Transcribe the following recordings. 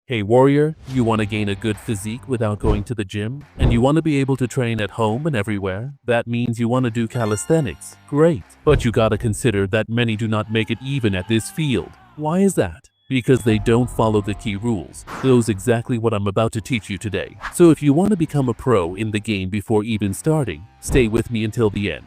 Hey warrior, you want to gain a good physique without going to the gym? And you want to be able to train at home and everywhere? That means you want to do calisthenics. Great. But you gotta consider that many do not make it even at this field. Why is that? Because they don't follow the key rules. Those exactly what I'm about to teach you today. So if you want to become a pro in the game before even starting, stay with me until the end.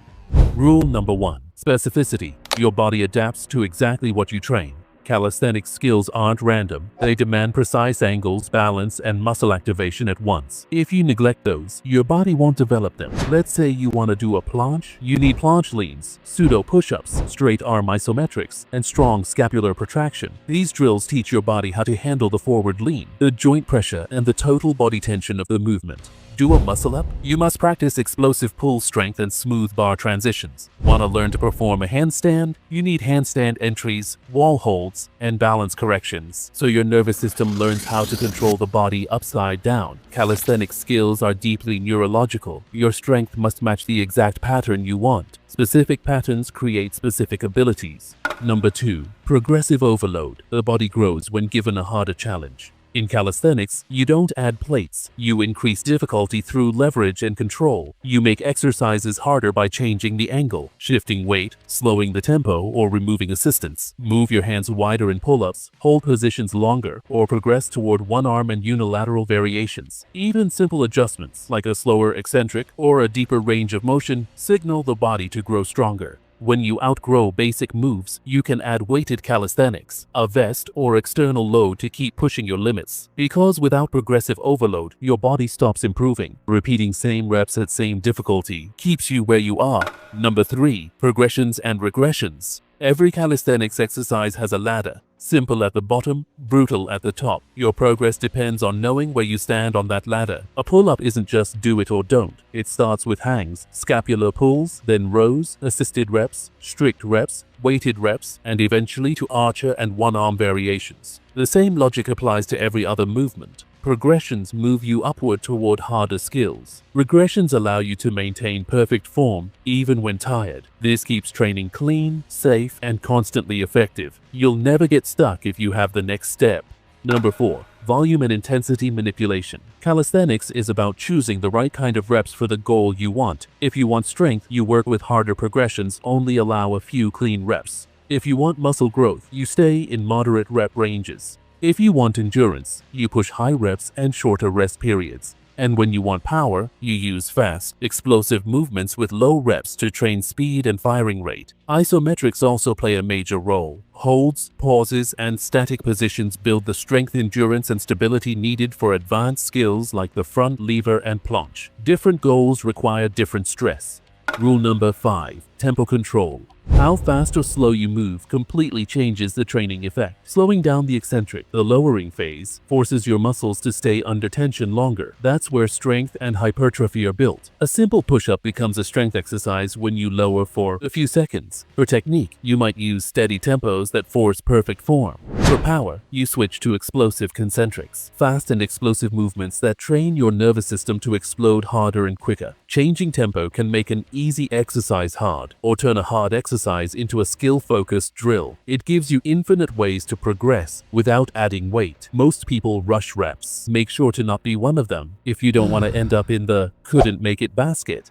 Rule number 1. Specificity. Your body adapts to exactly what you train. Calisthenics skills aren't random. They demand precise angles, balance, and muscle activation at once. If you neglect those, your body won't develop them. Let's say you want to do a planche. You need planche leans, pseudo push-ups, straight arm isometrics, and strong scapular protraction. These drills teach your body how to handle the forward lean, the joint pressure, and the total body tension of the movement. Do a muscle up? You must practice explosive pull strength and smooth bar transitions. Want to learn to perform a handstand? You need handstand entries, wall holds, and balance corrections, so your nervous system learns how to control the body upside down. Calisthenics skills are deeply neurological. Your strength must match the exact pattern you want. Specific patterns create specific abilities. Number 2. Progressive overload. The body grows when given a harder challenge. In calisthenics, you don't add plates. You increase difficulty through leverage and control. You make exercises harder by changing the angle, shifting weight, slowing the tempo, or removing assistance. Move your hands wider in pull-ups, hold positions longer, or progress toward one-arm and unilateral variations. Even simple adjustments, like a slower eccentric or a deeper range of motion, signal the body to grow stronger. When you outgrow basic moves, you can add weighted calisthenics, a vest or external load to keep pushing your limits. Because without progressive overload, your body stops improving. Repeating same reps at same difficulty keeps you where you are. Number 3. Progressions and regressions. Every calisthenics exercise has a ladder. Simple at the bottom, brutal at the top. Your progress depends on knowing where you stand on that ladder. A pull-up isn't just do it or don't. It starts with hangs, scapular pulls, then rows, assisted reps, strict reps, weighted reps, and eventually to archer and one-arm variations. The same logic applies to every other movement. Progressions move you upward toward harder skills. Regressions allow you to maintain perfect form even when tired. This keeps training clean, safe, and constantly effective. You'll never get stuck if you have the next step. Number 4. Volume and intensity manipulation. Calisthenics is about choosing the right kind of reps for the goal you want. If you want strength, you work with harder progressions, only allow a few clean reps. If you want muscle growth, you stay in moderate rep ranges. If you want endurance, you push high reps and shorter rest periods. And when you want power, you use fast, explosive movements with low reps to train speed and firing rate. Isometrics also play a major role. Holds, pauses, and static positions build the strength, endurance, and stability needed for advanced skills like the front lever and planche. Different goals require different stress. Rule number 5. Tempo control. How fast or slow you move completely changes the training effect. Slowing down the eccentric, the lowering phase, forces your muscles to stay under tension longer. That's where strength and hypertrophy are built. A simple push-up becomes a strength exercise when you lower for a few seconds. For technique, you might use steady tempos that force perfect form. For power, you switch to explosive concentrics, fast and explosive movements that train your nervous system to explode harder and quicker. Changing tempo can make an easy exercise hard, or turn a hard exercise into a skill-focused drill. It gives you infinite ways to progress without adding weight. Most people rush reps. Make sure to not be one of them if you don't want to end up in the couldn't make it basket.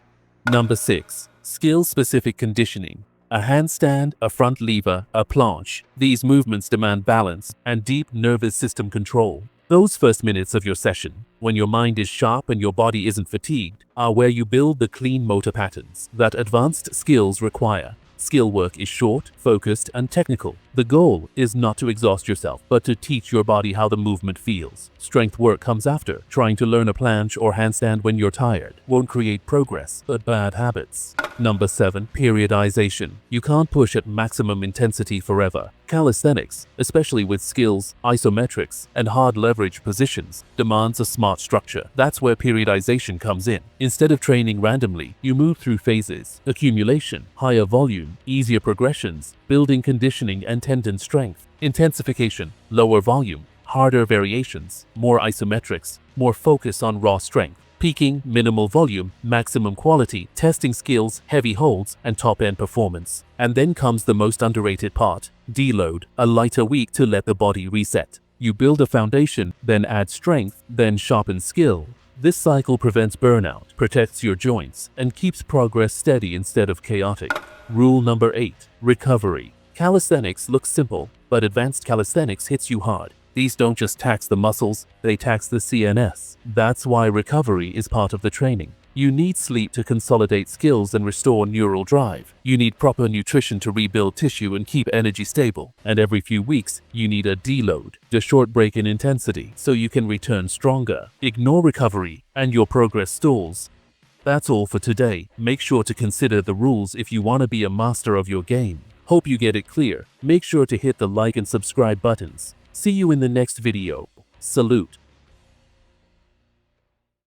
Number 6. Skill-specific conditioning. A handstand, a front lever, a planche. These movements demand balance and deep nervous system control. Those first minutes of your session, when your mind is sharp and your body isn't fatigued, are where you build the clean motor patterns that advanced skills require. Skill work is short, focused, and technical. The goal is not to exhaust yourself, but to teach your body how the movement feels. Strength work comes after. Trying to learn a planche or handstand when you're tired won't create progress, but bad habits. Number 7. Periodization. You can't push at maximum intensity forever. Calisthenics, especially with skills, isometrics, and hard leverage positions, demands a smart structure. That's where periodization comes in. Instead of training randomly, you move through phases: accumulation, higher volume, easier progressions, building conditioning and tendon strength; intensification, lower volume, harder variations, more isometrics, more focus on raw strength; peaking, minimal volume, maximum quality, testing skills, heavy holds, and top-end performance. And then comes the most underrated part: deload, a lighter week to let the body reset. You build a foundation, then add strength, then sharpen skill. This cycle prevents burnout, protects your joints, and keeps progress steady instead of chaotic. Rule number 8. Recovery. Calisthenics looks simple, but advanced calisthenics hits you hard. These don't just tax the muscles, they tax the CNS. That's why recovery is part of the training. You need sleep to consolidate skills and restore neural drive. You need proper nutrition to rebuild tissue and keep energy stable. And every few weeks, you need a deload, a short break in intensity, so you can return stronger. Ignore recovery, and your progress stalls. That's all for today. Make sure to consider the rules if you want to be a master of your game. Hope you get it clear. Make sure to hit the like and subscribe buttons. See you in the next video. Salute.